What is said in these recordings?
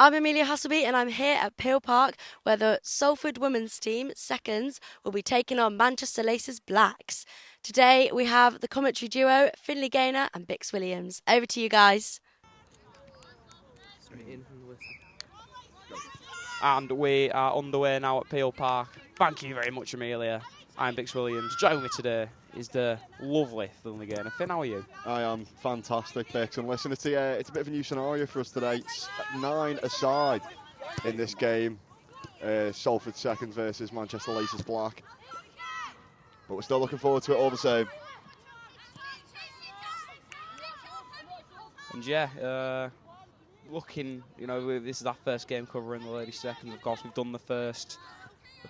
I'm Amelia Husselbee and I'm here at Peel Park where the Salford Women's team, 2nd's, will be taking on Manchester Laces Blacks. Today we have the commentary duo, Finley Gaynor and Bix Williams. Over to you guys. And we are underway now at Peel Park. Thank you very much, Amelia. I'm Bix Williams. Joining me today is the lovely Finley Gaynor. Finn, how are you? I am fantastic, Bix. And listen, it's a bit of a new scenario for us today. It's 9-a-side in this game. Salford 2nd's versus Manchester Laces Black. But we're still looking forward to it all the same. And yeah, looking, this is our first game covering the ladies' second. Of course, we've done the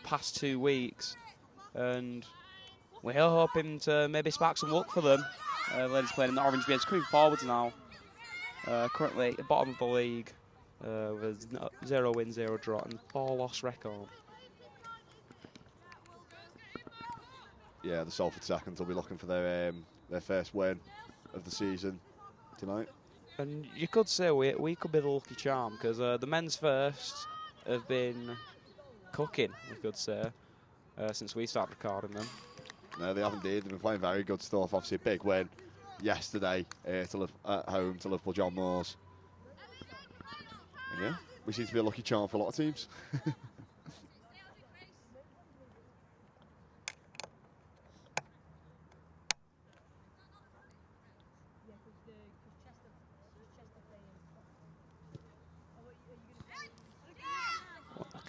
past 2 weeks, and we're hoping to maybe spark some luck for them. Ladies playing in the orange bins, coming forwards now. Currently at the bottom of the league with a 0 win, 0 draw, and 4 loss record. Yeah, the Salford 2nd's will be looking for their first win of the season tonight. And you could say we could be the lucky charm, because the men's first have been cooking, we could say, since we started recording them. No, they haven't indeed. They've been playing very good stuff. Obviously, a big win yesterday at home to Liverpool John Moores. And yeah, we seem to be a lucky charm for a lot of teams.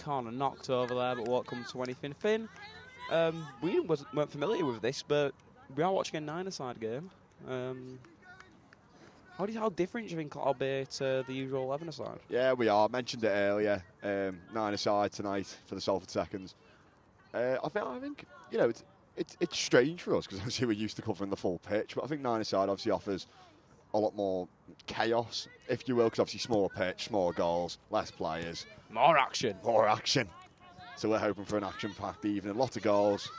Corner knocked over there, but won't come to anything. Finn, we weren't familiar with this, but we are watching a 9-a-side game. How different do you think it'll be to the usual 11-a-side? Yeah, we are. I mentioned it earlier. 9-a-side tonight for the Salford 2nd's. I think it's strange for us because obviously we're used to covering the full pitch, but I think 9-a-side obviously offers a lot more chaos, if you will, because obviously smaller pitch, smaller goals, less players. More action. More action. So we're hoping for an action-packed evening, a lot of goals.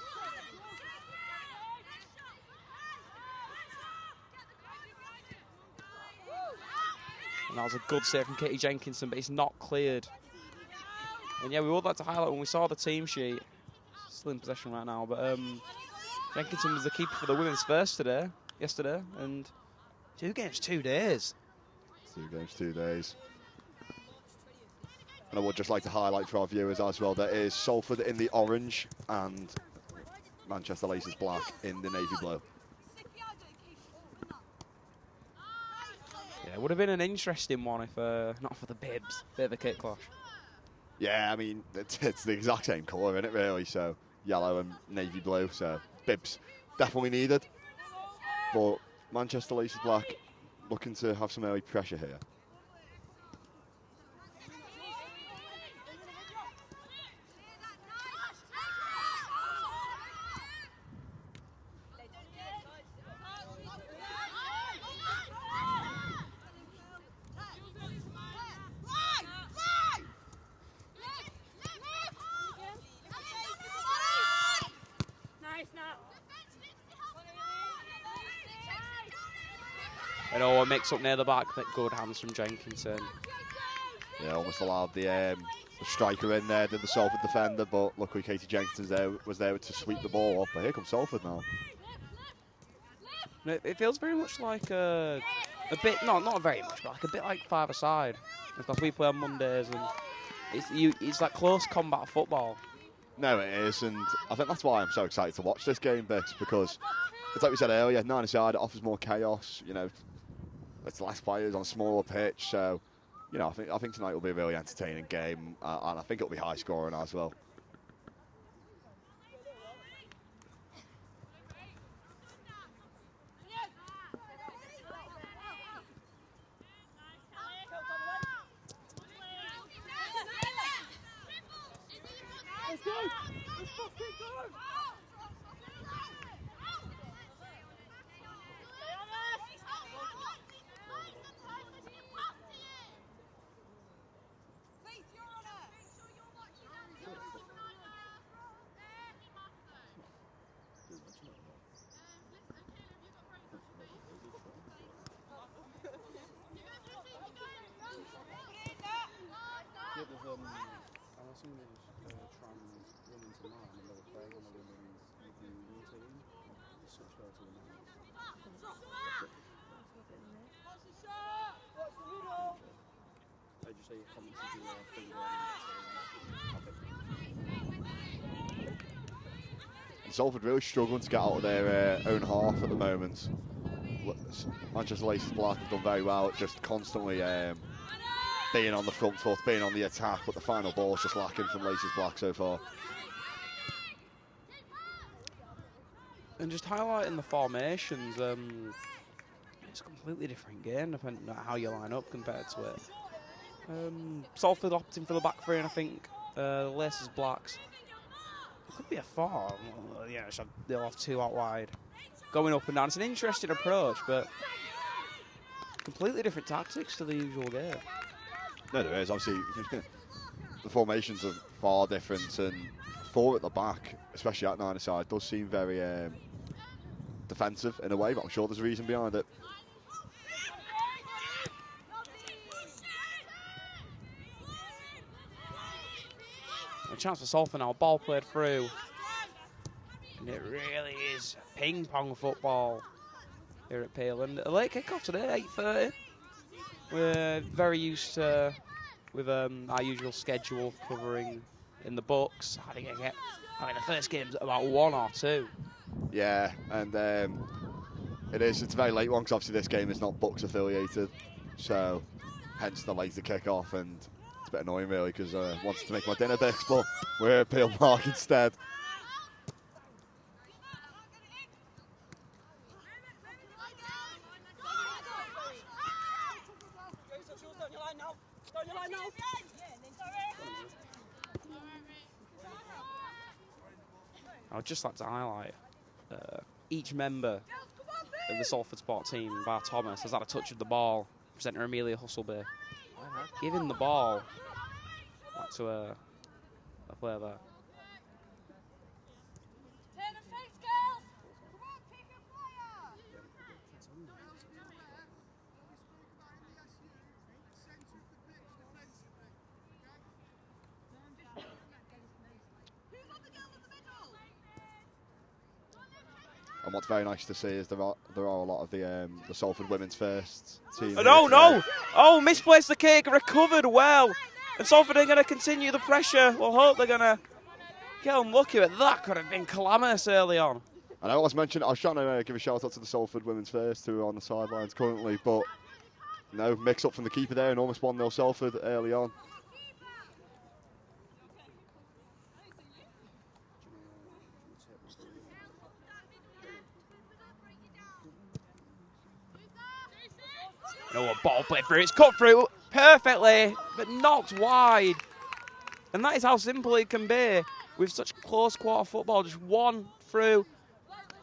And that was a good save from Katie Jenkinson, but it's not cleared. And yeah, we would like to highlight when we saw the team sheet, still in possession right now, but Jenkinson was the keeper for the women's first yesterday, and 2 games, 2 days. 2 games, 2 days. And I would just like to highlight for our viewers as well, there is Salford in the orange and Manchester Laces Black in the navy blue. Yeah, it would have been an interesting one if not for the bibs. Bit of a kick clash. Yeah, I mean, it's the exact same colour, isn't it, really? So, yellow and navy blue, so bibs definitely needed. But Manchester Laces Black looking to have some early pressure here. And a mix up near the back, but good hands from Jenkinson. Yeah, almost allowed the striker in there, did the Salford defender, but luckily Katie Jenkinson was there to sweep the ball up. But here comes Salford now. It feels very much like a bit, not very much, but like a bit like 5-a-side. Because we play on Mondays, and it's like close combat football. No, it is, and I think that's why I'm so excited to watch this game, Bix, because it's like we said earlier, 9-a-side, it offers more chaos, it's less players on a smaller pitch, so, I think tonight will be a really entertaining game, and I think it'll be high scoring as well. it was, I know somebody was trans running tomorrow and they were playing on the women's U team. It's such go to the men's. Did you say your comments to do Finley? And Salford really struggling to get out of their own half at the moment. Manchester Laces Black have done very well at just constantly being on the front foot, being on the attack, but the final ball's just lacking from Laces Black so far. And just highlighting the formations, it's a completely different game depending on how you line up compared to it. Salford opting for the back three, and I think Laces Blacks, it could be a 4. Yeah, they'll have 2 out wide. Going up and down. It's an interesting approach, but completely different tactics to the usual game. No, there is. Obviously, the formations are far different, and 4 at the back, especially at 9-a-side, does seem very defensive in a way, but I'm sure there's a reason behind it. A chance for Salford now. Ball played through. And it really is ping pong football here at Peel. And a late kick off today, 8:30. We're very used to with our usual schedule covering in the books. The first game's about 1 or 2. Yeah, and it's a very late one because obviously this game is not books affiliated, so hence the later kick off, and it's a bit annoying really because I wanted to make my dinner bits, but we're at Peel Park instead. I would just like to highlight each member of the Salford Sport team, bar Thomas, has had a touch of the ball. Presenter Amelia Husselbee giving the ball back to a player there. And what's very nice to see is there are a lot of the Salford Women's first team. No! Oh, misplaced the kick, recovered well. And Salford are going to continue the pressure. We'll hope they're going to get unlucky, but that could have been calamitous early on. And I was trying to give a shout out to the Salford Women's first, who are on the sidelines currently, but no, mix up from the keeper there and almost 1-0 Salford early on. A ball played through. It's cut through perfectly, but knocked wide. And that is how simple it can be with such close quarter football. Just 1 through,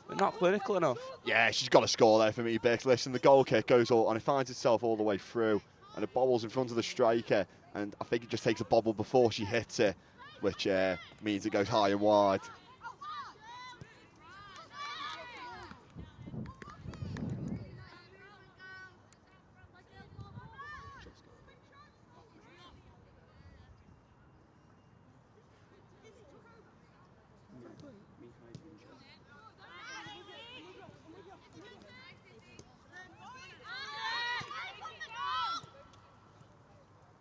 but not clinical enough. Yeah, she's got to score there for me, Beck. Listen, the goal kick goes all, and it finds itself all the way through, and it bobbles in front of the striker, and I think it just takes a bobble before she hits it, which means it goes high and wide.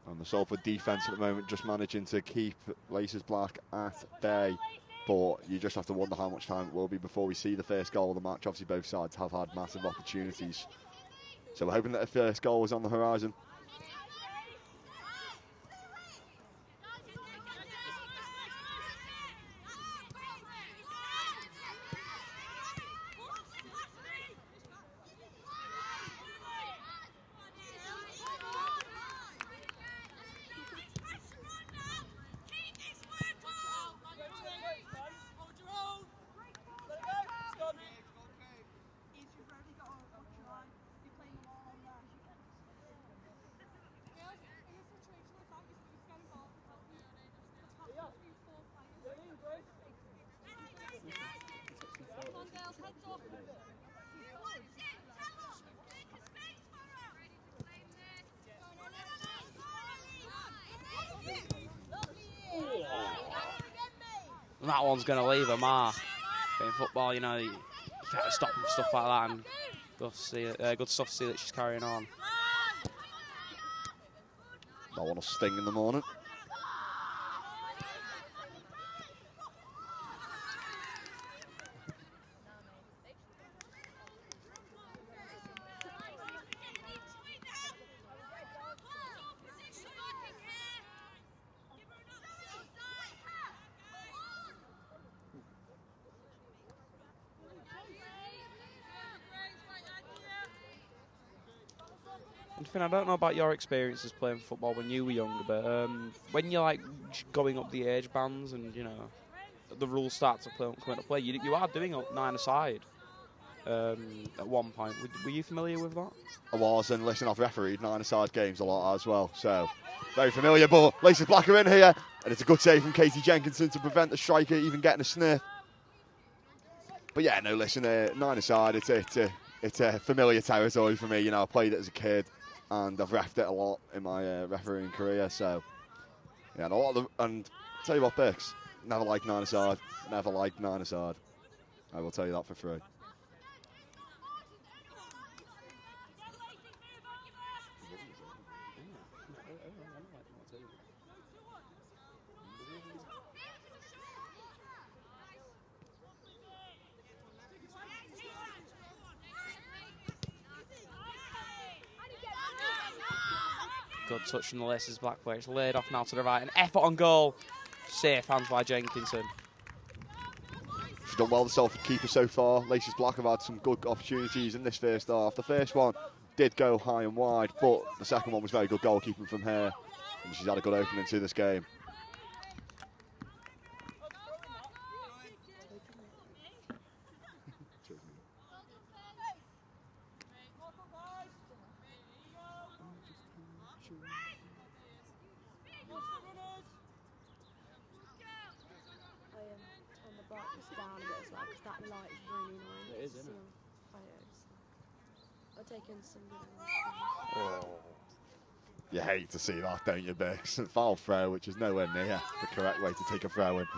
And the Salford defence at the moment just managing to keep Laces Black at bay. But you just have to wonder how much time it will be before we see the first goal of the match. Obviously, both sides have had massive opportunities. So we're hoping that the first goal is on the horizon. And that one's going to leave a mark. But in football, you know, you can't stop them stuff like that. And good stuff to see that she's carrying on. That one will sting in the morning. And Finn, I don't know about your experiences playing football when you were younger, but when you're like going up the age bands and you know the rules start to come into play, you are doing up 9-a-side at one point. Were you familiar with that? I was, and listen, I've refereed 9-a-side games a lot as well, so very familiar. But Laces Black are in here, and it's a good save from Katie Jenkinson to prevent the striker even getting a sniff. But yeah, no, listen, 9-a-side, it's a familiar territory for me. You know, I played it as a kid, and I've reffed it a lot in my refereeing career. So yeah, and tell you what, Bix, never liked 9-a-side, never liked 9-a-side. I will tell you that for free. Good touch from the Laces Black player. It's laid off now to the right. An effort on goal. Safe hands by Jenkinson. She's done well, the Salford keeper so far. Laces Black have had some good opportunities in this first half. The first one did go high and wide, but the second one was very good goalkeeping from her. And she's had a good opening to this game. Down a bit as well because that light is really annoying. It is, isn't it? I've taken some Oh. You hate to see that, don't you, Bix? Foul throw, which is nowhere near the correct way to take a throw in.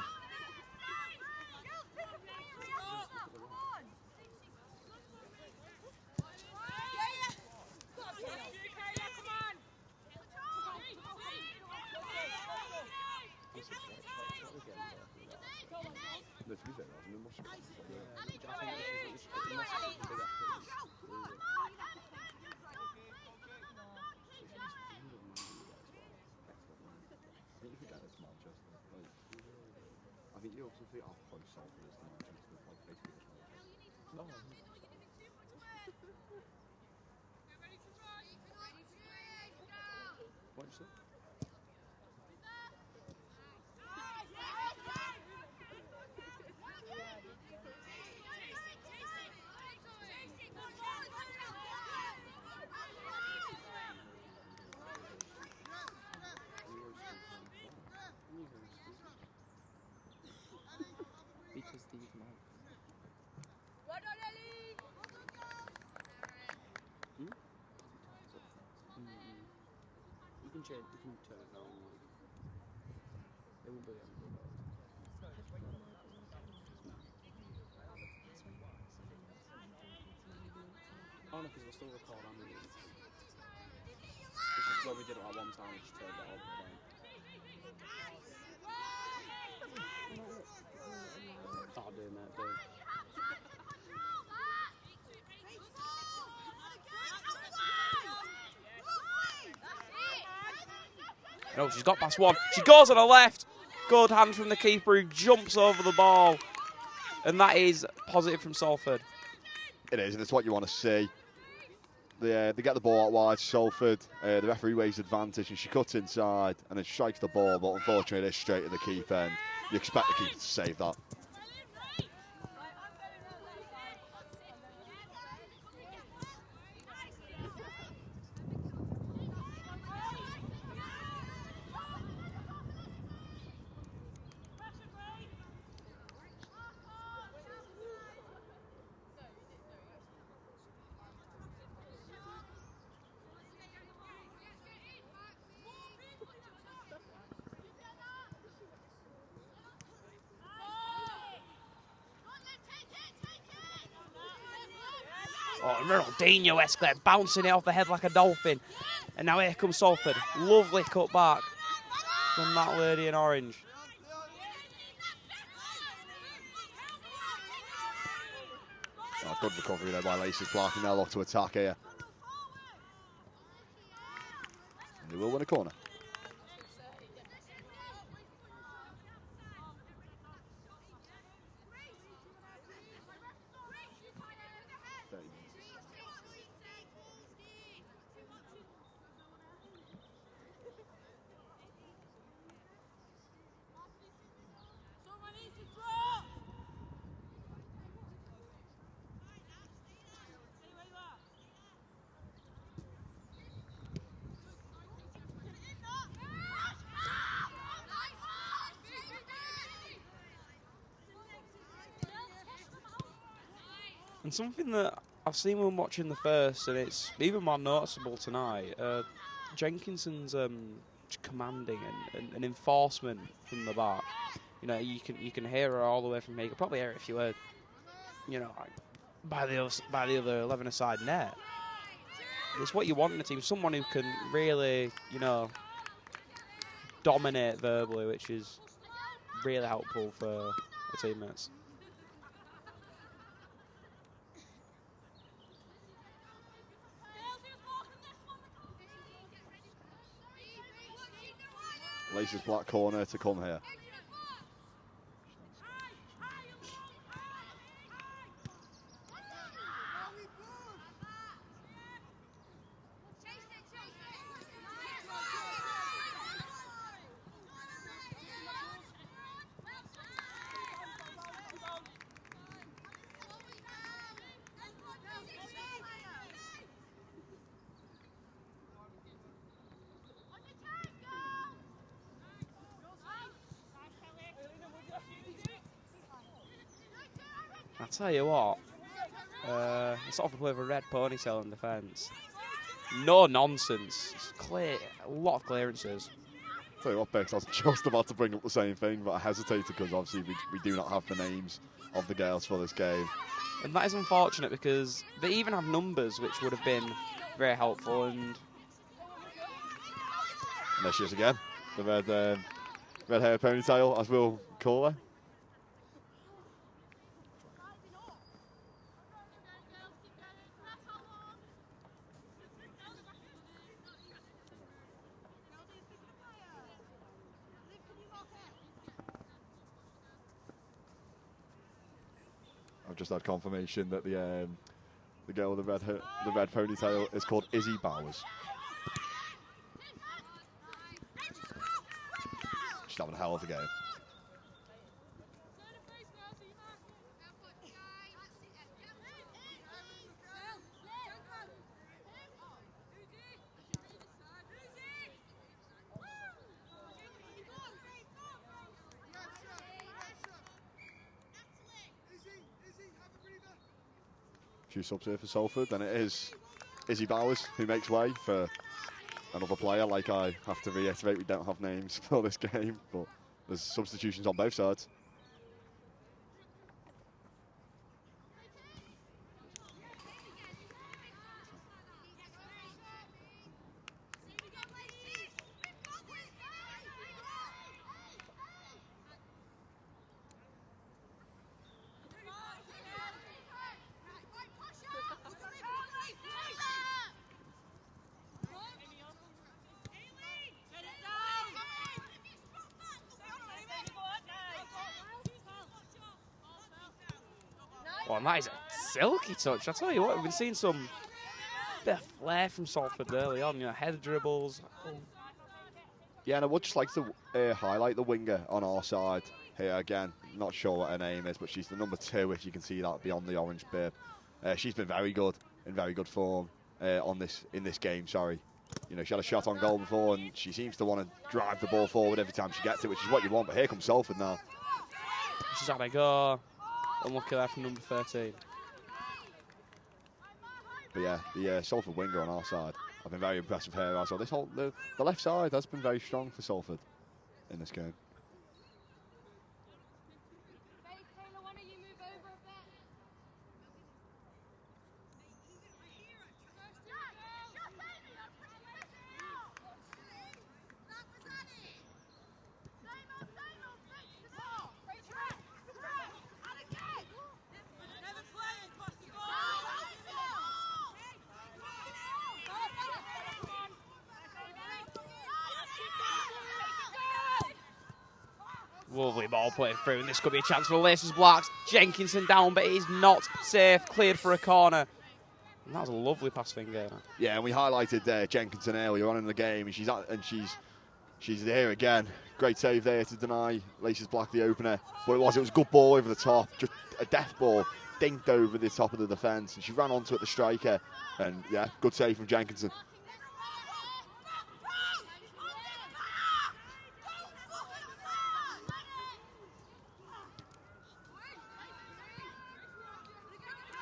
I think you also think I'll play Salford as the Manchester, like basically as well. What did you say? You can turn it down. It won't be Oh no, because we'll still record on the This is what we did at one time, we just turned it all down. That'll do, mate, do. No, she's got past one. She goes on her left. Good hand from the keeper who jumps over the ball. And that is positive from Salford. It is, and it's what you want to see. They get the ball out wide, Salford. The referee waves advantage, and she cuts inside and then strikes the ball, but unfortunately, it's straight to the keeper, and you expect the keeper to save that. Oh, Ronaldinho-esque there, bouncing it off the head like a dolphin. And now here comes Salford. Lovely cut back from that lady in orange. Oh, good recovery there by Laces Black, and they'll look to attack here. And they will win a corner. And something that I've seen when watching the first, and it's even more noticeable tonight, Jenkinson's commanding and enforcement from the back. You know, you can hear her all the way from here. You could probably hear it if you were, you know, like by the other 11-a-side net. It's what you want in a team, someone who can really, you know, dominate verbally, which is really helpful for the teammates. Laces Black corner to come here. I tell you what, it's sort of a play of a red ponytail in defence. No nonsense. It's clear, a lot of clearances. Tell you what, Bex, I was just about to bring up the same thing, but I hesitated because obviously we do not have the names of the girls for this game. And that is unfortunate because they even have numbers which would have been very helpful. And there she is again, the red hair ponytail, as we'll call her. I've just had confirmation that the girl with the red ponytail is called Izzy Bowers. She's having a hell of a game. Few subs here for Salford, and it is Izzy Bowers who makes way for another player. Like I have to reiterate, we don't have names for this game, but there's substitutions on both sides. oh, and that is a silky touch. I tell you what, we've been seeing some bit of flair from Salford early on. You know, head dribbles. Yeah, and I would just like to highlight the winger on our side here again. Not sure what her name is, but she's the number 2, if you can see that beyond the orange bib. She's been very good, in very good form in this game. Sorry, you know, she had a shot on goal before, and she seems to want to drive the ball forward every time she gets it, which is what you want. But here comes Salford now. She's had a go. Unlucky there from number 13. But yeah, the Salford winger on our side, I've been very impressed with her as well. This whole the left side has been very strong for Salford in this game. Lovely ball played through, and this could be a chance for the Laces Blacks. Jenkinson down, but it is not safe. Cleared for a corner. And that was a lovely pass for Gaynor. Yeah, and we highlighted Jenkinson earlier on in the game, and she's here again. Great save there to deny Laces Black the opener. But it was a good ball over the top, just a death ball, dinked over the top of the defence, and she ran onto it, the striker. And yeah, good save from Jenkinson.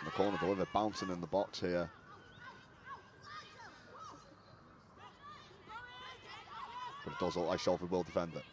The corner delivered, bouncing in the box here. But it does look like Salford will defend it.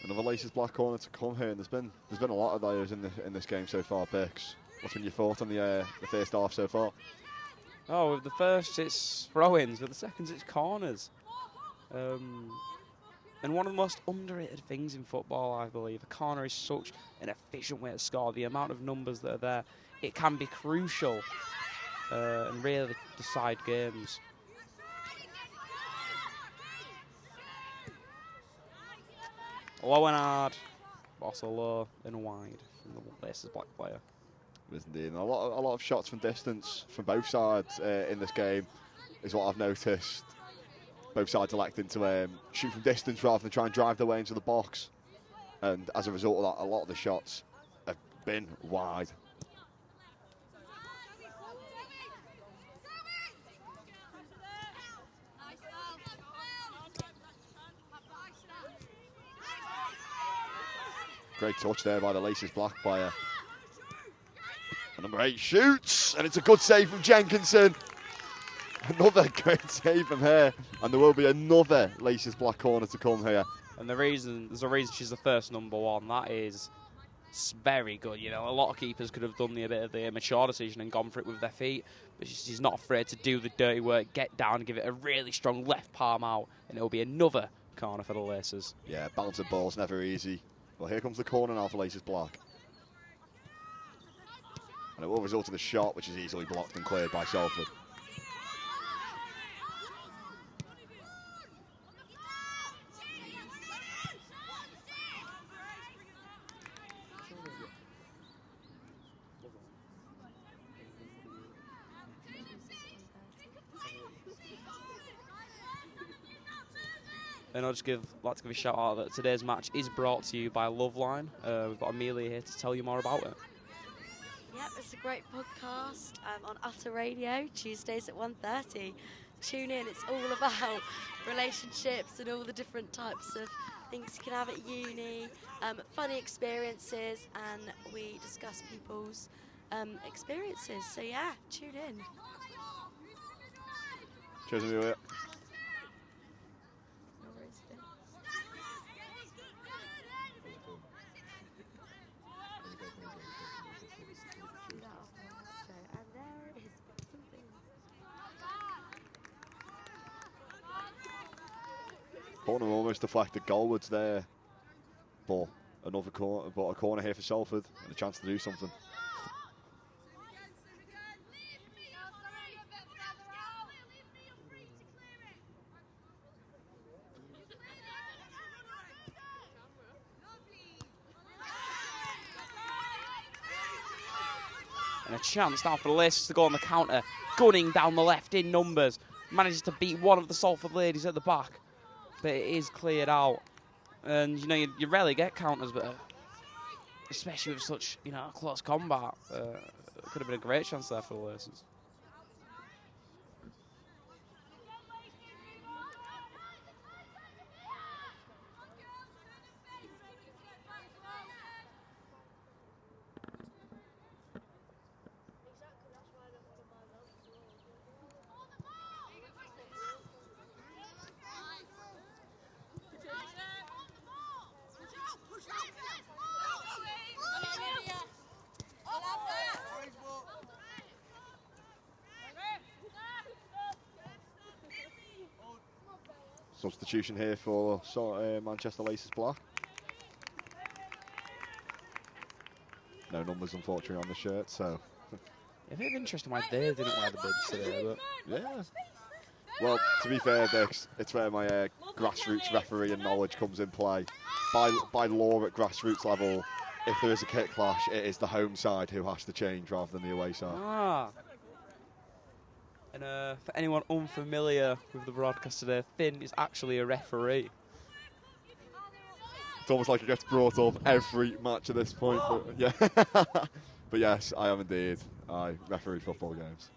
Another Laces Black corner to come here, and there's been a lot of those in this game so far. Bix, what's been your thought on the first half so far? Oh, with the first it's throw-ins, with the seconds it's corners. And one of the most underrated things in football, I believe, a corner is such an efficient way to score. The amount of numbers that are there, it can be crucial and really decide games. Low and hard, also low and wide from the Laces Black player. Indeed, and a lot of shots from distance from both sides in this game is what I've noticed. Both sides electing to shoot from distance rather than try and drive their way into the box, and as a result of that, a lot of the shots have been wide. Great touch there by the Laces Black player. And number 8 shoots, and it's a good save from Jenkinson. Another great save from her, and there will be another Laces Black corner to come here. And there's a reason she's the first number one. That is very good. You know, a lot of keepers could have done a bit of the mature decision and gone for it with their feet, but she's not afraid to do the dirty work, get down, give it a really strong left palm out, and it will be another corner for the Laces. Yeah, bouncing ball's never easy. Well, here comes the corner now for Laces Black. And it will result in a shot, which is easily blocked and cleared by Salford. And I'd like to give a shout out that today's match is brought to you by Loveline. We've got Amelia here to tell you more about it. Yep, it's a great podcast on Utter Radio, Tuesdays at 1:30. Tune in, it's all about relationships and all the different types of things you can have at uni, funny experiences, and we discuss people's experiences. So yeah, tune in. Cheers, Amelia. Corner almost deflected goalwards there, but a corner here for Salford and a chance to do something. And a chance now for the Laces to go on the counter. Gunning down the left in numbers. Manages to beat one of the Salford ladies at the back. But it is cleared out. And, you know, you rarely get counters, but especially with such, you know, close combat. It could have been a great chance there for the Laces. Substitution here for Manchester Laces Black. No numbers, unfortunately, on the shirt, so... A bit of interesting why they didn't wear the bibs today, but... Yeah. Well, to be fair, Dix, it's where my grassroots referee and knowledge comes in play. By law at grassroots level, if there is a kick clash, it is the home side who has to change rather than the away side. Ah. And for anyone unfamiliar with the broadcast today, Finn is actually a referee. It's almost like it gets brought up every match at this point. But, yeah. But yes, I am indeed. I referee football games.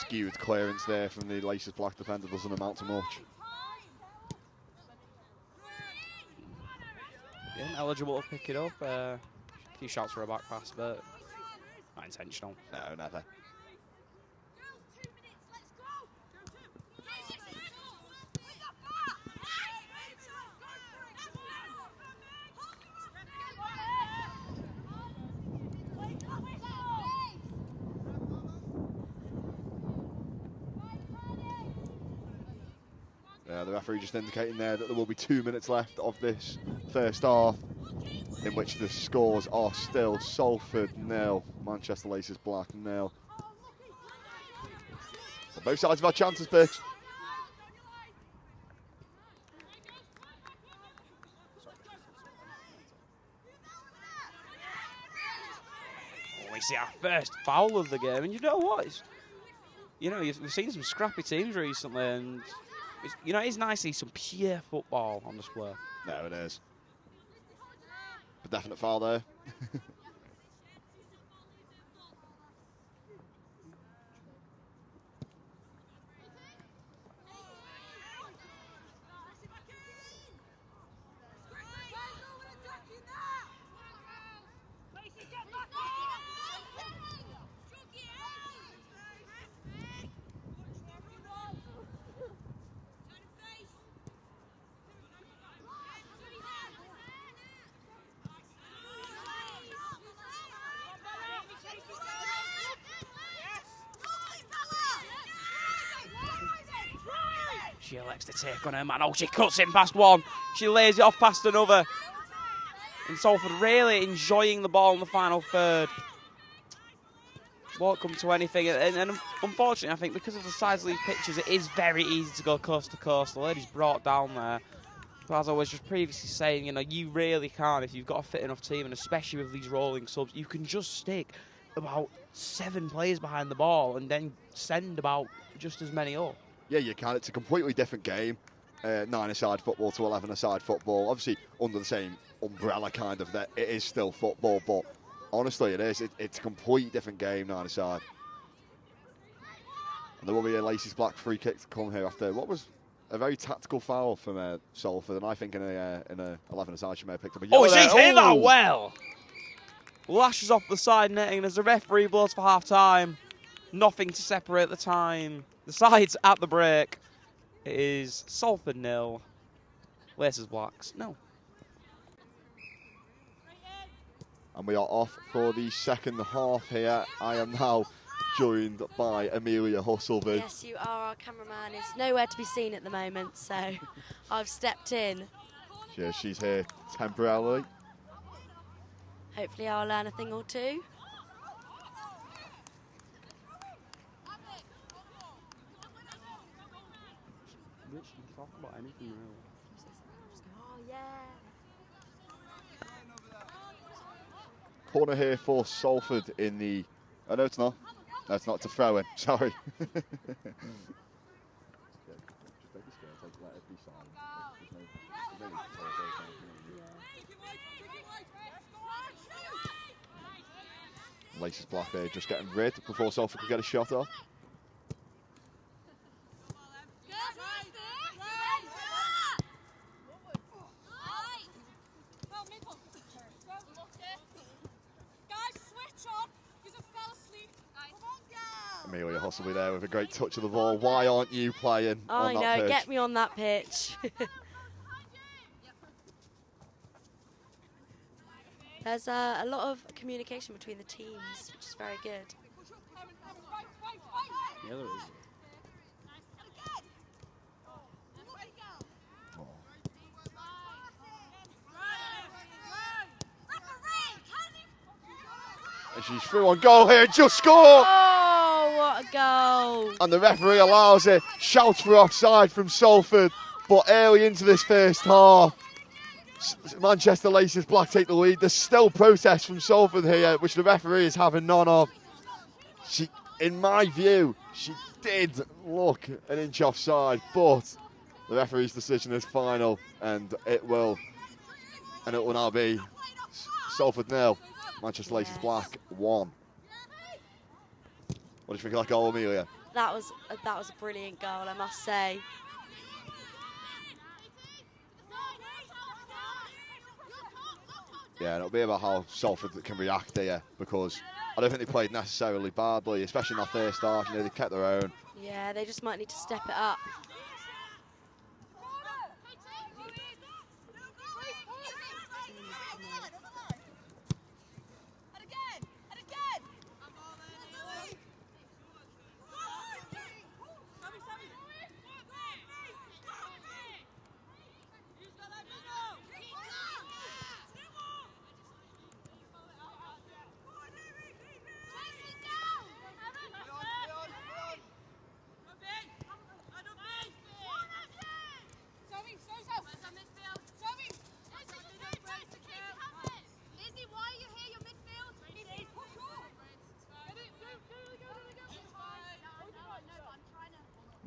Skewed clearance there from the Laces Black defender, doesn't amount to much. Yeah, eligible to pick it up. A few shots for a back pass, but not intentional. No, never. The referee just indicating there that there will be 2 minutes left of this first half, in which the scores are still Salford 0, Manchester Laces Black 0. But both sides have had chances, Bix. We see our first foul of the game, and you know what? We've seen some scrappy teams recently, and it is nice to see some pure football on display. No, it is. A definite foul there. She elects to take on her man. Oh, she cuts in past one. She lays it off past another. And Salford really enjoying the ball in the final third. Won't come to anything. And unfortunately, I think because of the size of these pitches, it is very easy to go coast to coast. The lady's brought down there. But as I was just previously saying, you really can, if you've got a fit enough team, and especially with these rolling subs, you can just stick about 7 players behind the ball and then send about just as many up. Yeah, you can. It's a completely different game. 9-a-side football to 11-a-side football. Obviously, under the same umbrella, kind of, that it is still football, but honestly, it is. It's a completely different game, 9-a-side. And there will be a Laces Black free kick to come here after what was a very tactical foul from Salford, and I think in a 11-a-side she may have picked up a yellow. Oh, she's hit that well! lashes off the side netting as the referee blows for half-time. Nothing to separate the sides at the break. It is Salford 0, Laces Blacks 0. And we are off for the second half here. I am now joined by Amelia Husselbee. Yes, you are. Our cameraman is nowhere to be seen at the moment, so I've stepped in. Yeah, she's here temporarily. Hopefully I'll learn a thing or two. Talk about anything really. Oh, yeah. Corner here for Salford in the... Oh, no, it's not. No, it's not. It's a throw-in. Sorry. Laces Black there just getting rid before Salford could get a shot off. Amelia Husselbee there with a great touch of the ball. Why aren't you playing on that pitch? I know, get me on that pitch. There's a lot of communication between the teams, which is very good. Yeah, there is. And she's through on goal here, just score! Oh, what a goal! And the referee allows it, shouts for offside from Salford, but early into this first half, Manchester Laces Black take the lead. There's still protest from Salford here, which the referee is having none of. In my view, she did look an inch offside, but the referee's decision is final, and it will now be Salford 0, Manchester Laces Black 1. What do you think of that goal, Amelia? That was a brilliant goal, I must say. Yeah, and it'll be about how Salford can react here, because I don't think they played necessarily badly, especially in that first half. You know, they kept their own. Yeah, they just might need to step it up.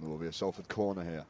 There will be a Salford corner here.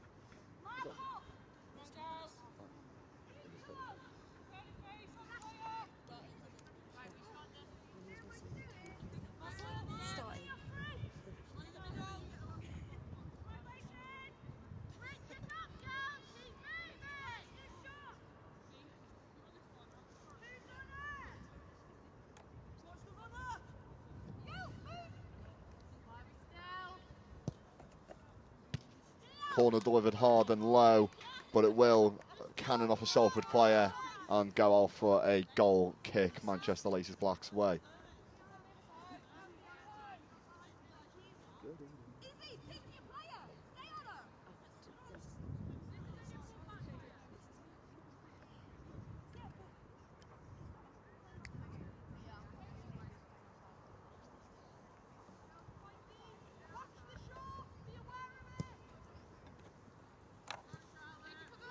Corner delivered hard and low, but it will cannon off a Salford player and go off for a goal kick Manchester Laces Black's way.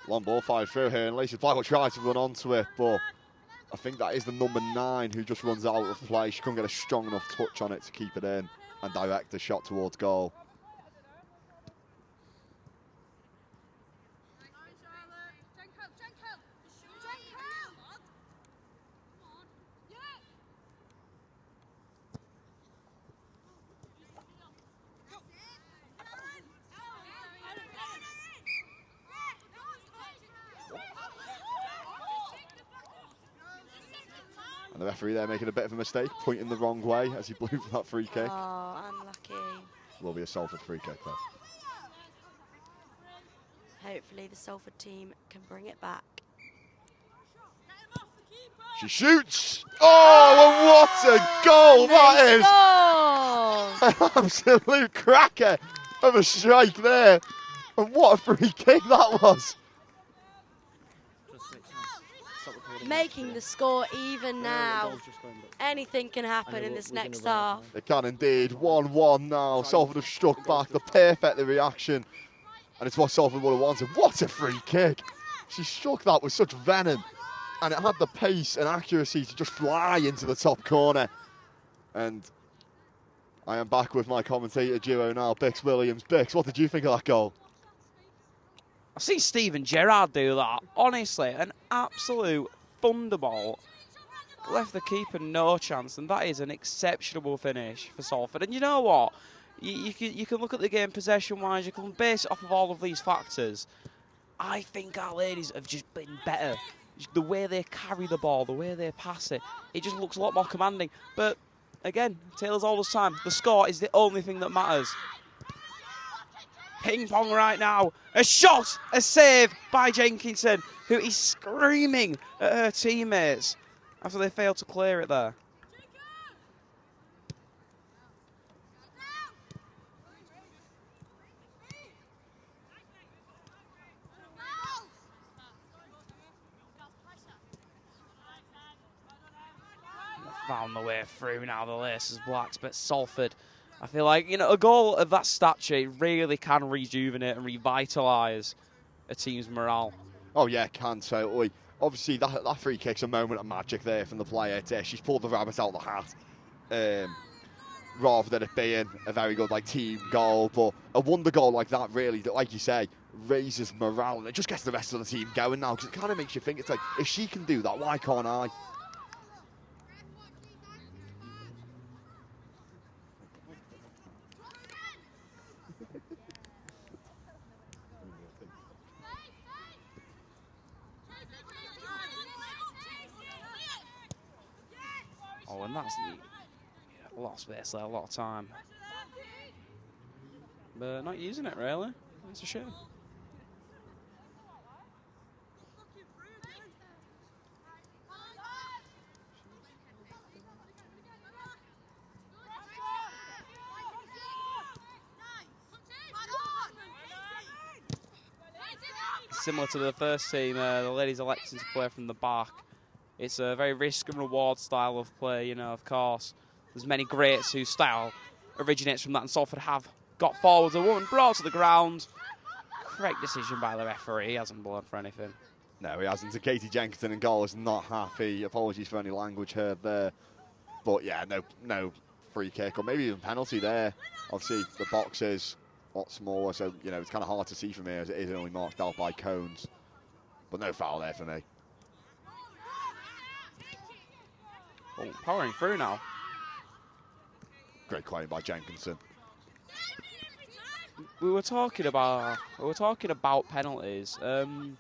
Long ball fired through here, and Laces Black will try to run onto it, but I think that is the number 9 who just runs out of play. She couldn't get a strong enough touch on it to keep it in and direct the shot towards goal. And the referee there making a bit of a mistake, pointing the wrong way as he blew for that free kick. Oh, unlucky. Will be a Salford free kick though. Hopefully the Salford team can bring it back. She shoots! Oh, and what a goal that is! An absolute cracker of a strike there. And what a free kick that was. Making the score even now. Anything can happen in this next half. It can indeed. 1-1 now. Salford have struck back the perfect reaction. And it's what Salford would have wanted. What a free kick. She struck that with such venom. And it had the pace and accuracy to just fly into the top corner. And I am back with my commentator duo now, Bix Williams. Bix, what did you think of that goal? I've seen Steven Gerrard do that. Honestly, an absolute thunderbolt. Left the keeper no chance, and that is an exceptional finish for Salford. And you know what? You can look at the game possession-wise, you can base it off of all of these factors. I think our ladies have just been better. The way they carry the ball, the way they pass it, it just looks a lot more commanding. But, again, Taylor's all the time. The score is the only thing that matters. Ping pong right now. A shot, a save by Jenkinson, who is screaming at her teammates after they failed to clear it there. Found the way through now, the Laces Blacks, but Salford, I feel like, you know, a goal of that stature really can rejuvenate and revitalise a team's morale. Oh yeah, can totally. Obviously, that free kick's a moment of magic there from the player. She's pulled the rabbit out of the hat, rather than it being a very good team goal. But a wonder goal like that, really, like you say, raises morale, and it just gets the rest of the team going now, because it kind of makes you think, it's like, if she can do that, why can't I? Oh, and that's a lot of space there, a lot of time. But not using it, really. It's a shame. Similar to the first team, the ladies electing to play from the back. It's a very risk and reward style of play, you know, of course. There's many greats whose style originates from that, and Salford have got forward. A woman brought to the ground. Correct decision by the referee. He hasn't blown for anything. No, he hasn't. So Katie Jenkinson in goal is not happy. Apologies for any language heard there. But yeah, no free kick, or maybe even penalty there. Obviously, the box is a lot smaller, so, you know, it's kind of hard to see from here, as it is only marked out by cones. But no foul there for me. Oh, powering through now. Great claim by Jenkinson. We were talking about penalties. Well,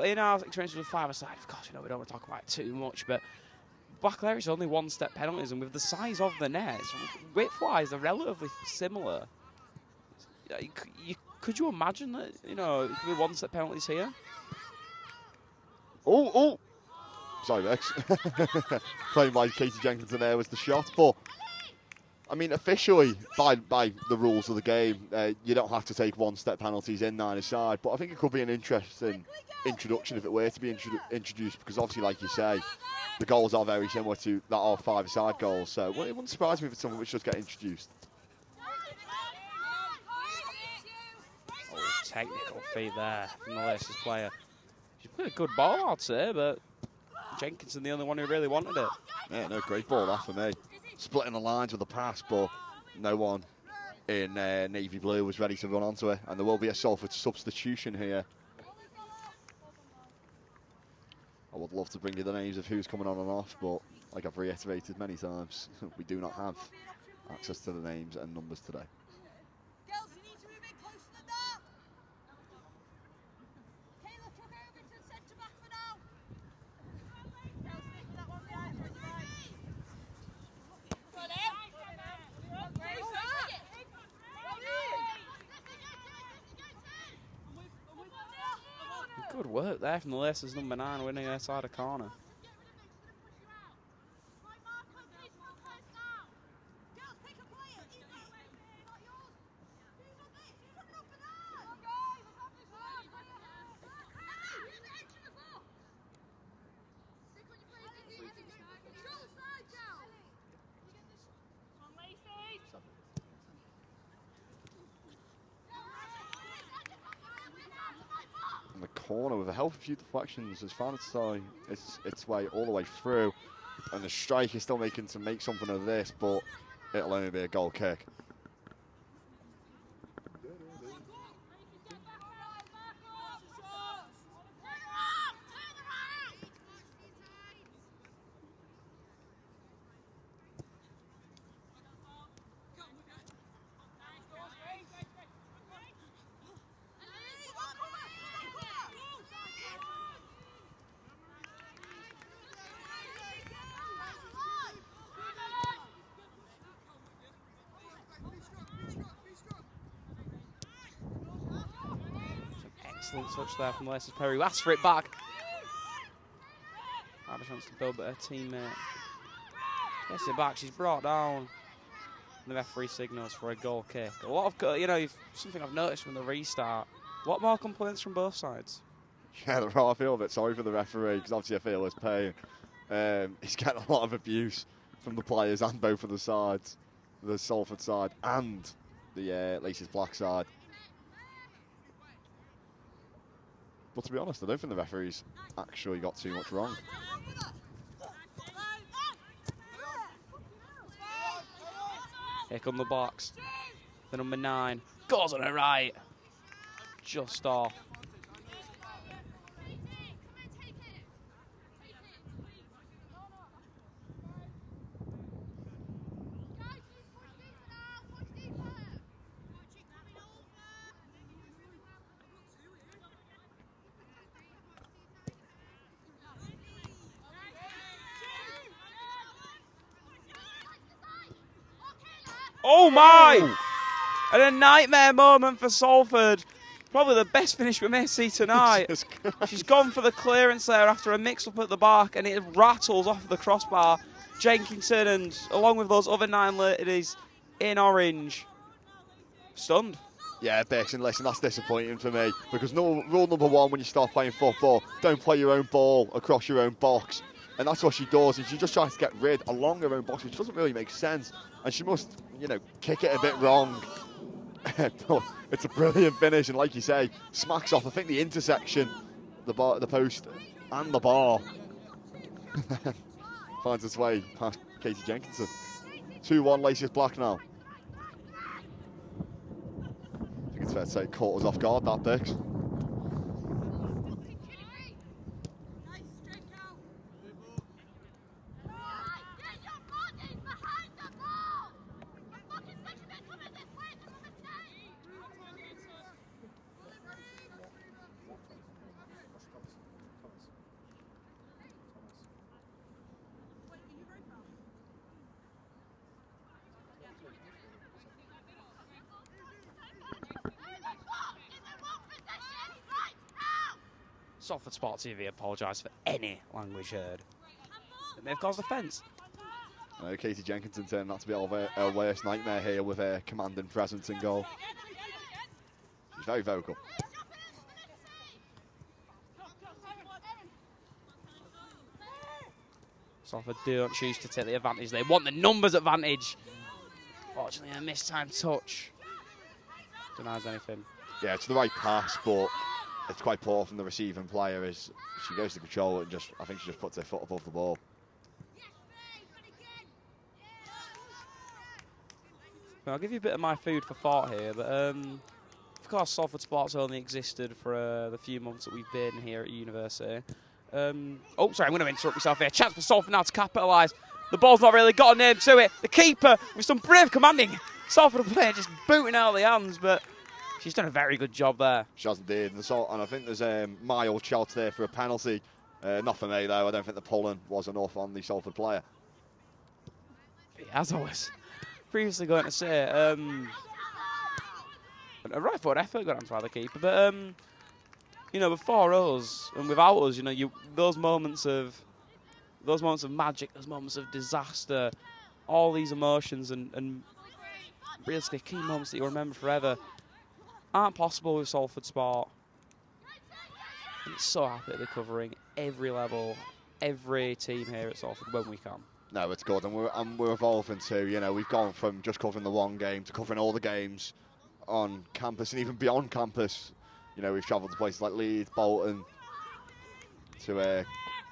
in our experience with the five-a-side, of course, you know, we don't want to talk about it too much, but back there it's only one-step penalties, and with the size of the nets, width-wise, they're relatively similar. Could you imagine that, you know, it could be one-step penalties here? Oh! Sorry, Rex. Claimed by Katie Jenkinson there was the shot, but I mean, officially, by the rules of the game, you don't have to take one-step penalties in 9-a-side, but I think it could be an interesting introduction if it were to be introduced, because obviously, like you say, the goals are very similar to that of 5-a-side goals, so it wouldn't surprise me if it's something which does get introduced. Oh, technical feat there from the Laces player. She played a good ball, I'd say, but Jenkinson the only one who really wanted it. Yeah, no, great ball that for me. Splitting the lines with a pass, but no one in navy blue was ready to run onto it, and there will be a Salford substitution here. I would love to bring you the names of who's coming on and off, but like I've reiterated many times, we do not have access to the names and numbers today. Girls, you need to move in closer than that. Kayla, took over to the centre back for now. work there from the Laces number 9 winning outside a corner. In the corner with a healthy few deflections has found its way all the way through, and the strike is still making to make something of this, but it'll only be a goal kick. Excellent touch there from Laces Perry, who asked for it back. Had a chance to build, but her teammate gets it back. She's brought down. The referee signals for a goal kick. A lot of, something I've noticed from the restart. A lot more complaints from both sides. Yeah, there are. I feel a bit sorry for the referee because obviously I feel his pain. He's getting a lot of abuse from the players and both of the sides, the Salford side and the Laces Black side. But to be honest, I don't think the referees actually got too much wrong. Here come the box. The number 9 goes on her right. Just off. Oh my! And a nightmare moment for Salford. Probably the best finish we may see tonight. She's gone for the clearance there after a mix-up at the back, and it rattles off the crossbar. Jenkinson and along with those other 9 ladies in orange. Stunned. Yeah, Dixon, listen, that's disappointing for me because rule number 1 when you start playing football, don't play your own ball across your own box. And that's what she does, and she just tries to get rid along her own box, which doesn't really make sense. And she must, kick it a bit wrong. It's a brilliant finish, and like you say, smacks off, I think, the intersection, the post, and the bar. Finds its way past Katie Jenkinson. 2-1 Laces Black now. I think it's fair to say caught us off guard, that Dix. Salford Sport TV apologise for any language heard. It may have caused offence. Katie Jenkinson turned out to be our worst nightmare here with her commanding presence in goal. She's very vocal. Salford don't choose to take the advantage. They want the numbers advantage. Fortunately, a mistimed touch denies anything. Yeah, it's the right pass, but it's quite poor from the receiving player as she goes to control it and I think she just puts her foot above the ball. I'll give you a bit of my food for thought here, but of course Salford Sports only existed for the few months that we've been here at university. Oh, sorry, I'm going to interrupt myself here. Chance for Salford now to capitalise. The ball's not really got a name to it. The keeper with some brave commanding. Salford player just booting out of the hands, but she's done a very good job there. She has indeed, and I think there's a mild shout there for a penalty. Not for me though. I don't think the pulling was enough on the Salford player. As I was previously going to say, a right forward effort got onto the keeper, but you know, before us and without us, you know, those moments of magic, those moments of disaster, all these emotions and realistically key moments that you remember forever aren't possible with Salford Sport. And it's so happy that they're covering every level, every team here at Salford when we can. No, it's good, and we're evolving too. You know, we've gone from just covering the one game to covering all the games on campus and even beyond campus. You know, we've travelled to places like Leeds, Bolton, to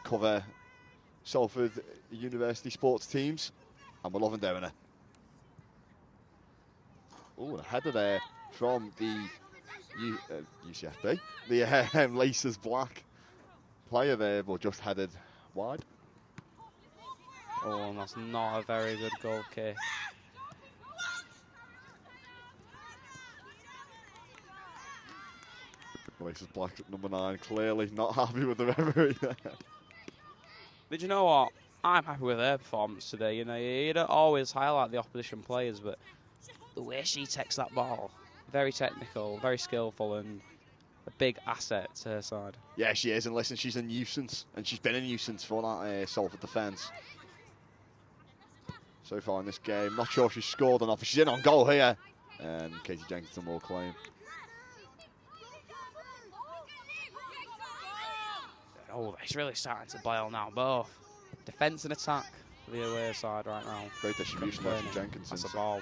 cover Salford University sports teams, and we're loving doing it. Oh, a header there from the UCFB. The Laces Black player there, but just headed wide. Oh, and that's not a very good goal kick. Laces Black at number 9, clearly not happy with the referee there. But you know what? I'm happy with her performance today. You know, you don't always highlight the opposition players, but the way she takes that ball, very technical, very skillful, and a big asset to her side. Yeah, she is, and listen, she's a nuisance, and she's been a nuisance for that Salford defence so far in this game. Not sure if she's scored or not, but she's in on goal here, and Katie Jenkinson will claim. Oh, it's really starting to boil now, both defence and attack for the away side right now. Great distribution there from Jenkinson. That's a ball.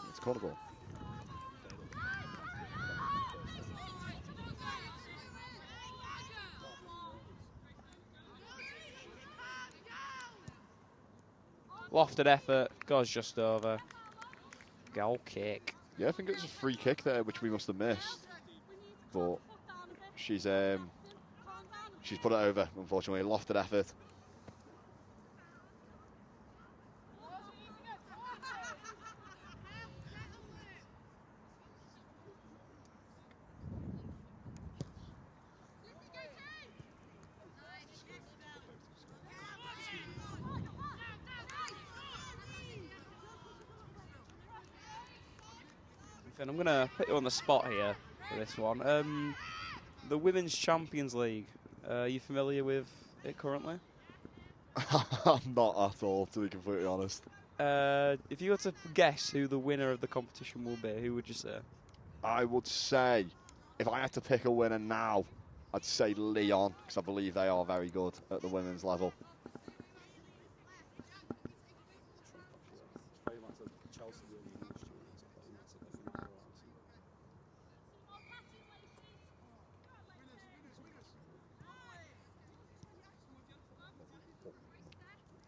It's a corner ball. Lofted effort, goes just over. Goal kick. Yeah, I think it was a free kick there, which we must have missed. But she's put it over, unfortunately. Lofted effort. I'm going to put you on the spot here for this one. The Women's Champions League, are you familiar with it currently? I'm not at all, to be completely honest. If you were to guess who the winner of the competition will be, who would you say? I would say, if I had to pick a winner now, I'd say Lyon, because I believe they are very good at the women's level.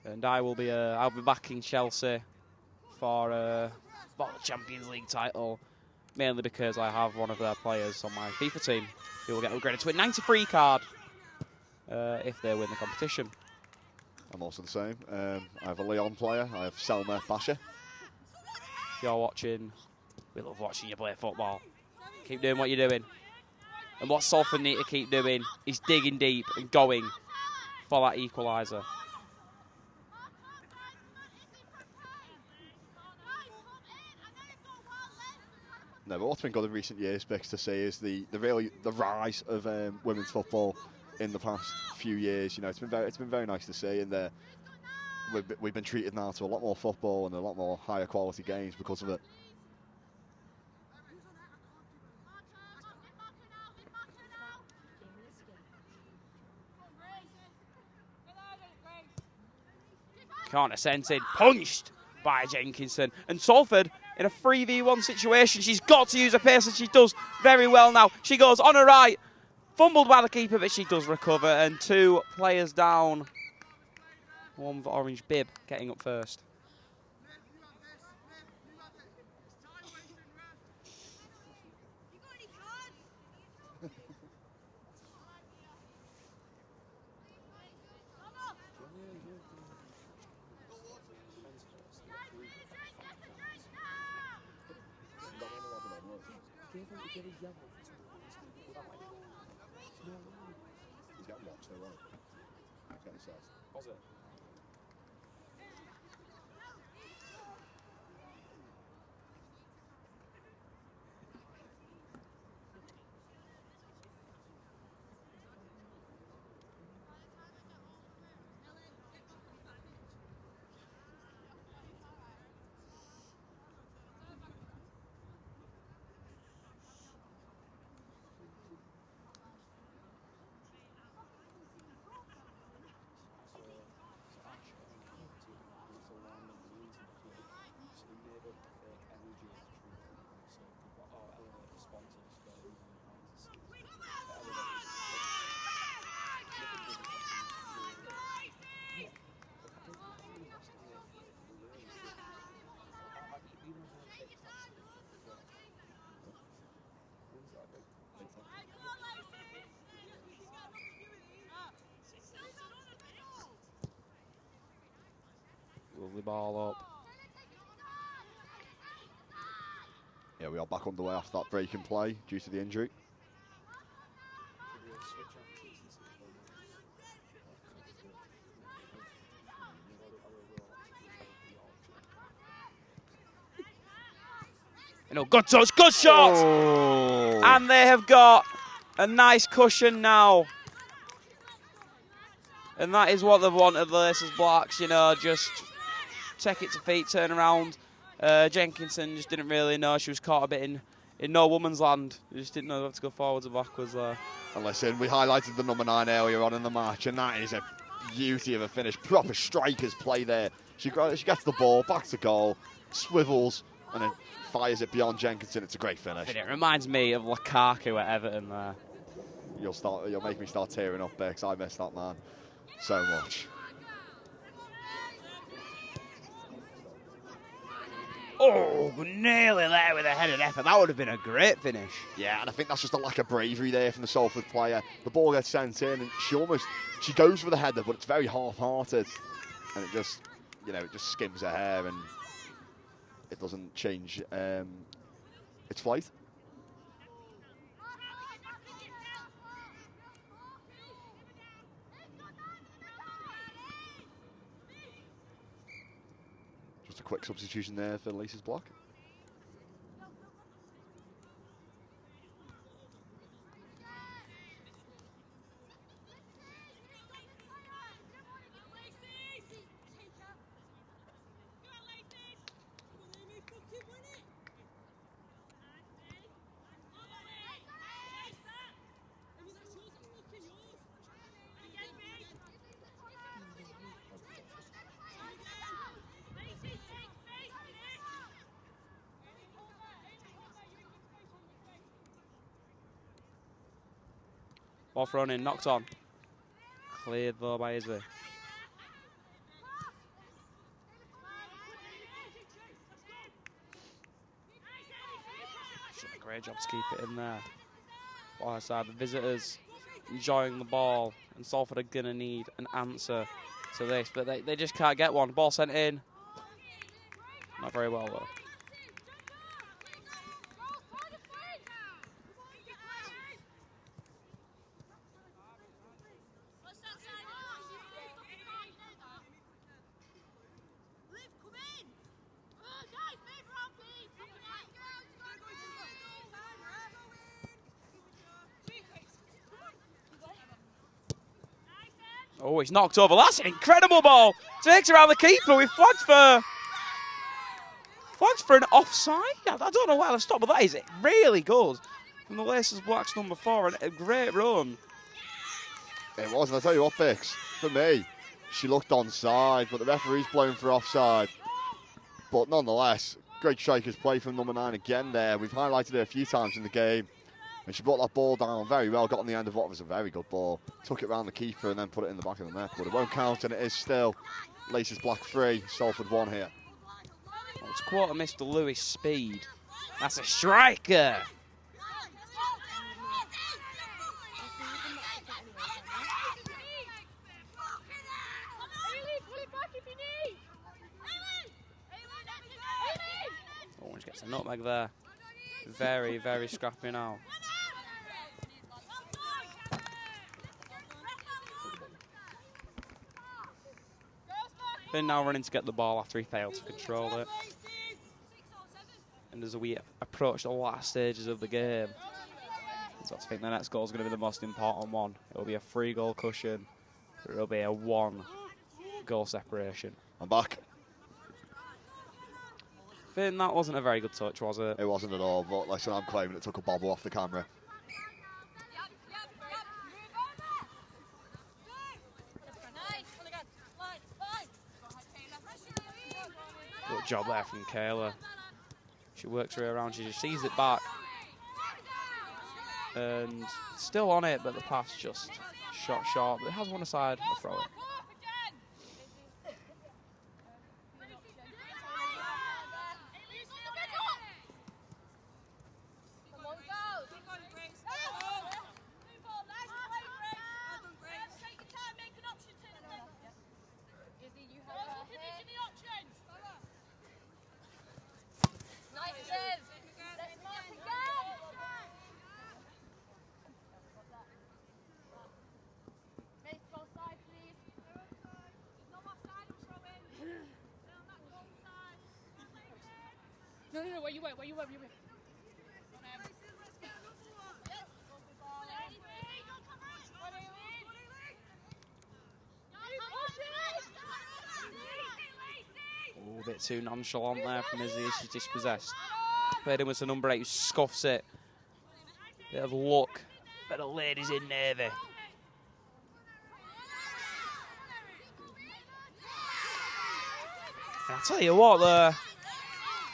And I'll be backing Chelsea for the Champions League title, mainly because I have one of their players on my FIFA team who will get upgraded to a 93 card if they win the competition. I'm also the same. I have a Lyon player. I have Selma Basha. If you're watching, we love watching you play football. Keep doing what you're doing. And what Salford need to keep doing is digging deep and going for that equaliser. No, but what's been good in recent years, Bix, to see is the rise of women's football in the past few years. You know, it's been very nice to see, and we've been treated now to a lot more football and a lot more higher quality games because of it. Corner sent in, punched by Jenkinson. And Salford in a 3v1 situation. She's got to use her pace, and she does very well now. She goes on her right, fumbled by the keeper, but she does recover. And 2 players down. One with orange bib getting up first. Lovely ball up. Yeah, we are back underway after that break in play due to the injury. Good touch, good shot! Oh. And they have got a nice cushion now. And that is what they've wanted, the Laces Blacks, just take it to feet, turn around. Jenkinson just didn't really know. She was caught a bit in no woman's land. She just didn't know how to go forwards or backwards there. And listen, we highlighted the number 9 earlier on in the match, and that is a beauty of a finish. Proper striker's play there. She gets the ball, back to goal, swivels, and then fires it beyond Jenkinson. It's a great finish. It reminds me of Lukaku at Everton there. You'll make me start tearing up there, because I miss that man so much. Oh, nearly there with a headed effort. That would have been a great finish. Yeah, and I think that's just a lack of bravery there from the Salford player. The ball gets sent in, and she goes for the header, but it's very half-hearted, and it just skims her hair, and it doesn't change its flight. Just a quick substitution there for Laces Black. Ball thrown in, knocked on. Cleared though by Husselbee. Great job to keep it in there. Ball side, the visitors enjoying the ball, and Salford are going to need an answer to this, but they just can't get one. Ball sent in. Not very well though. Oh, he's knocked over. That's an incredible ball. Takes around the keeper. We flagged for an offside. I don't know why they stopped, but that is really good from the Laces Blacks number 4, and a great run. It was, and I'll tell you what, Bix, for me, she looked onside, but the referee's blown for offside. But nonetheless, great striker's play from number 9 again there. We've highlighted her a few times in the game. And she brought that ball down very well, got on the end of what was a very good ball, took it round the keeper and then put it in the back of the net. But it won't count, and it is still Laces Black 3, Salford 1 here. Well, it's quarter Mr. Lewis speed. That's a striker. Oh, she gets a nutmeg there. Very, very scrappy now. Finn now running to get the ball after he failed to control it. And as we approach the last stages of the game, so I think the next goal is going to be the most important one. It will be a 3-goal cushion. It will be a 1-goal separation. I'm back. Finn, that wasn't a very good touch, was it? It wasn't at all, but listen, I'm claiming it took a bobble off the camera. Good job there from Kayla. She works her way around, she just sees it back. And still on it, but the pass just shot short. But it has one aside, a throw it. Oh, a bit too nonchalant there from Izzy as she's dispossessed. Played in with the number 8 who scuffs it. Bit of luck for the ladies in Navy. And I'll tell you what,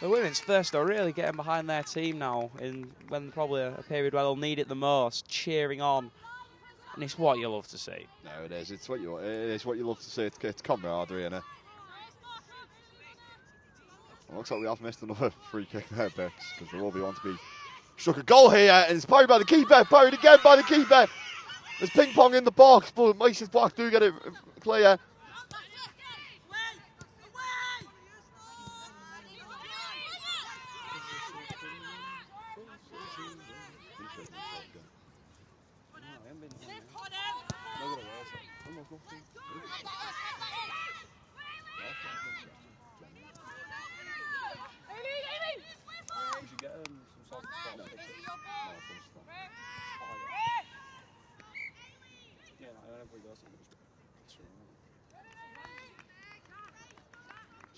the women's first are really getting behind their team now in when probably a period where they'll need it the most, cheering on. And it's what you love to see. No, it is. It is what you love to see. It's camaraderie, innit? It looks like we have missed another free kick there, Bix, because there will be one to be struck a goal here, and it's parried by the keeper, parried again by the keeper. There's ping pong in the box, but Macy's Black do get it clear.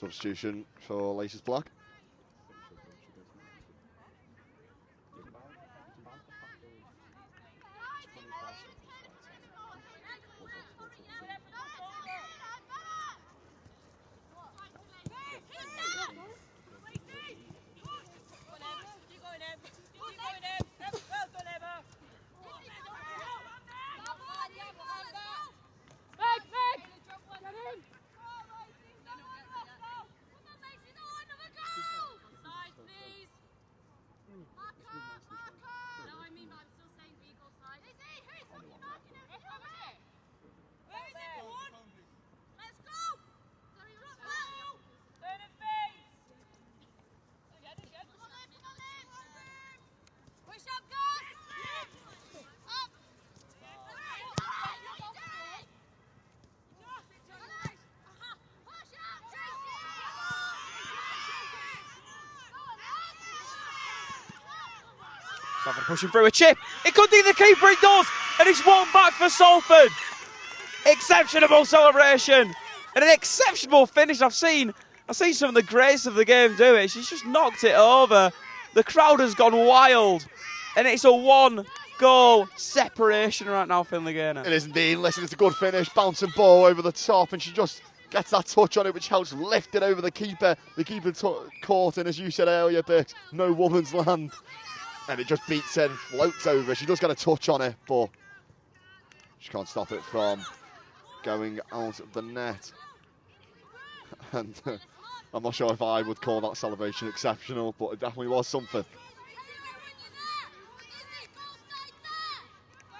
Substitution for Laces Black. Salford pushing through a chip. It could be the keeper, it does. And it's one back for Salford. Exceptional celebration. And an exceptional finish. I've seen some of the greats of the game do it. She's just knocked it over. The crowd has gone wild. And it's a 1-goal separation right now, Finley Gaynor. It is indeed. Listen, it's a good finish. Bouncing ball over the top, and she just gets that touch on it, which helps lift it over the keeper. The keeper caught in, as you said earlier, Bix, no woman's land. And it just beats it and floats over. She does get a touch on it, but she can't stop it from going out of the net. And I'm not sure if I would call that celebration exceptional, but it definitely was something.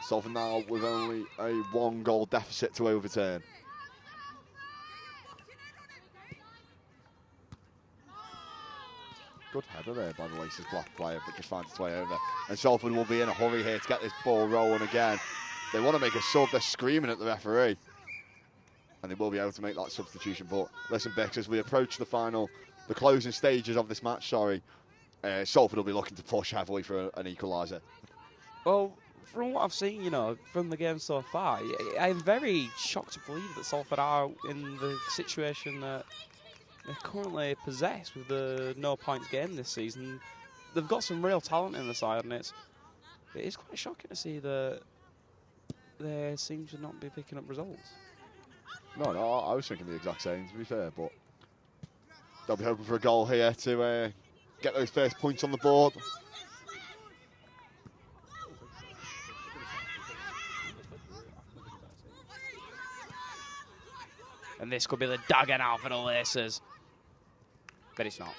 Salford now with only a 1-goal deficit to overturn. Good header there by the Laces Black player, but just finds its way over. And Salford will be in a hurry here to get this ball rolling again. They want to make a sub, they're screaming at the referee. And they will be able to make that substitution. But listen, Bix, as we approach the closing stages of this match, Salford will be looking to push heavily for an equaliser. Well, from what I've seen, from the game so far, I'm very shocked to believe that Salford are in the situation that they're currently possessed with the no points game this season. They've got some real talent in the side, and it is quite shocking to see that they seem to not be picking up results. No, I was thinking the exact same, to be fair, but they'll be hoping for a goal here to get those first points on the board. And this could be the dagger now for the Laces. But it's not.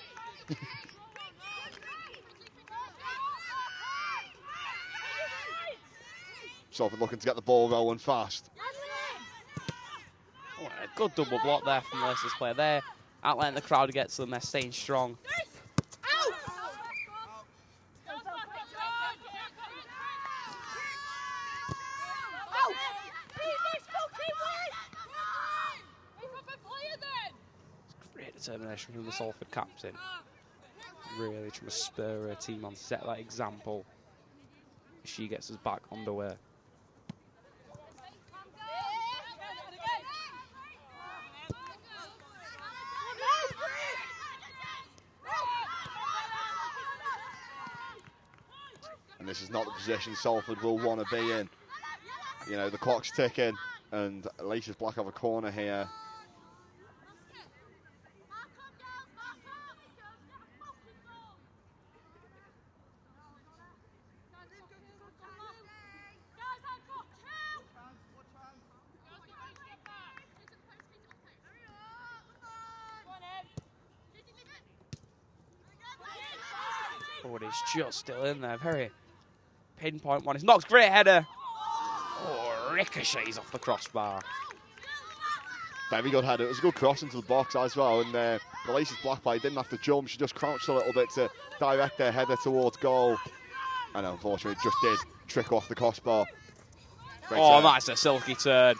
Salford looking to get the ball rolling fast. Oh, a good double block there from the Laces player. They're out letting the crowd get to them. They're staying strong. Great determination from the Salford captain. really trying to spur her team on, set that example. She gets us back underway. And this is not the position Salford will want to be in. You know, the clock's ticking, and Alicia's Black have a corner here. Oh, and it's just still in there. Very pinpoint one. It's Knox, great header. Oh, ricochets off the crossbar. Very good header. It was a good cross into the box as well. And Alicia's Black player didn't have to jump. She just crouched a little bit to direct their header towards goal. And unfortunately, it just did trick off the crossbar. Oh, that's a silky turn.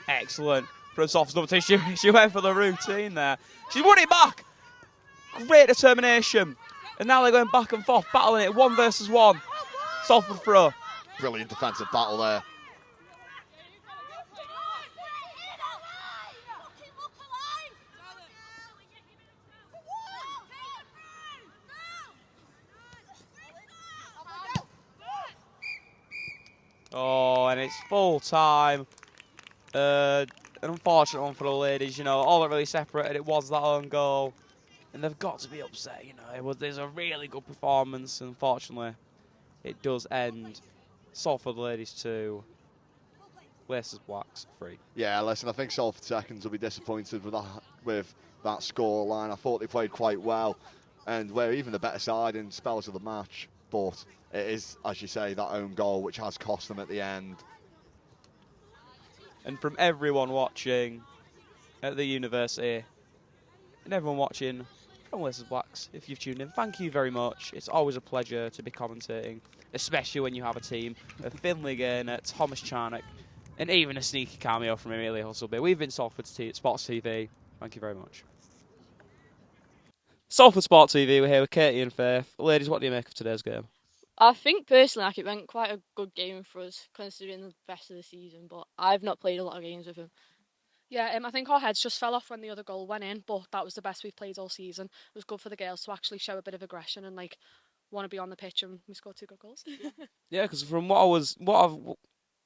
Excellent. From Salford's number 2. She went for the routine there. She's won it back. Great determination. And now they're going back and forth, battling it 1 versus 1. Salford throw. Brilliant defensive battle there. Oh, and it's full time. An unfortunate one for the ladies, you know. All that really separated it was that own goal. And they've got to be upset, you know. There's a really good performance. Unfortunately, it does end. Salford ladies 2, Laces Blacks 3. Yeah, listen, I think Salford seconds will be disappointed with that score line. I thought they played quite well, and we're even the better side in spells of the match. But it is, as you say, that own goal which has cost them at the end. And from everyone watching at the university, and everyone watching from Laces Blacks, if you've tuned in, thank you very much. It's always a pleasure to be commentating, especially when you have a team of Finley, Gaynor, Thomas Charnock, and even a sneaky cameo from Amelia Husselbee. We've been Salford Sports TV. Thank you very much. Salford Sport TV, we're here with Katie and Faith. Ladies, what do you make of today's game? I think personally, it went quite a good game for us, considering the rest of the season. But I've not played a lot of games with him. Yeah, I think our heads just fell off when the other goal went in, but that was the best we've played all season. It was good for the girls to actually show a bit of aggression and want to be on the pitch, and we scored 2 good goals. Yeah, because from what I've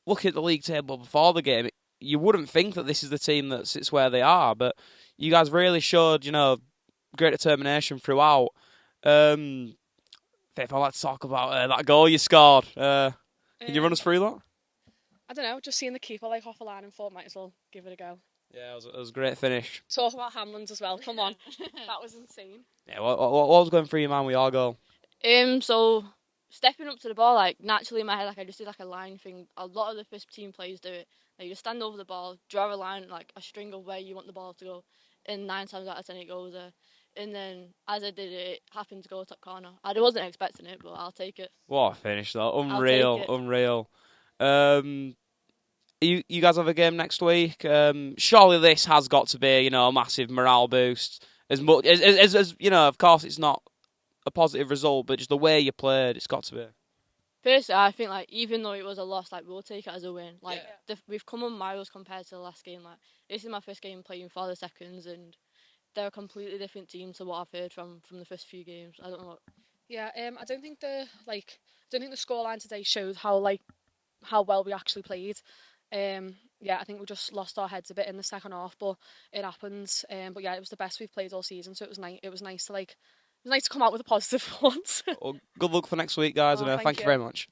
looking at the league table before the game, you wouldn't think that this is the team that sits where they are, but you guys really showed, you know, great determination throughout. Faith, I'd like to talk about that goal you scored. Can you run us through that? I don't know, just seeing the keeper off the line and thought might as well give it a go. Yeah, it was a great finish. Talk about Hamlins as well, come on. That was insane. Yeah, what was going through your mind with your goal? So stepping up to the ball, naturally in my head, I just did a line thing. A lot of the first team players do it. You just stand over the ball, draw a line, a string of where you want the ball to go, and 9 times out of 10 it goes there. And then, as I did it, it happened to go top corner. I wasn't expecting it, but I'll take it. What a finish, though. Unreal. You guys have a game next week. Surely this has got to be, a massive morale boost. As much as of course, it's not a positive result, but just the way you played, it's got to be. Personally, I think even though it was a loss, we'll take it as a win. We've come on miles compared to the last game. This is my first game playing for the seconds, and they're a completely different team to what I've heard from the first few games. I don't know what. Yeah, I don't think the scoreline today showed how well we actually played. I think we just lost our heads a bit in the second half, but it happens. But yeah, it was the best we've played all season, so it was nice. It was nice to come out with a positive once. Well, good luck for next week, guys, and thank you very much.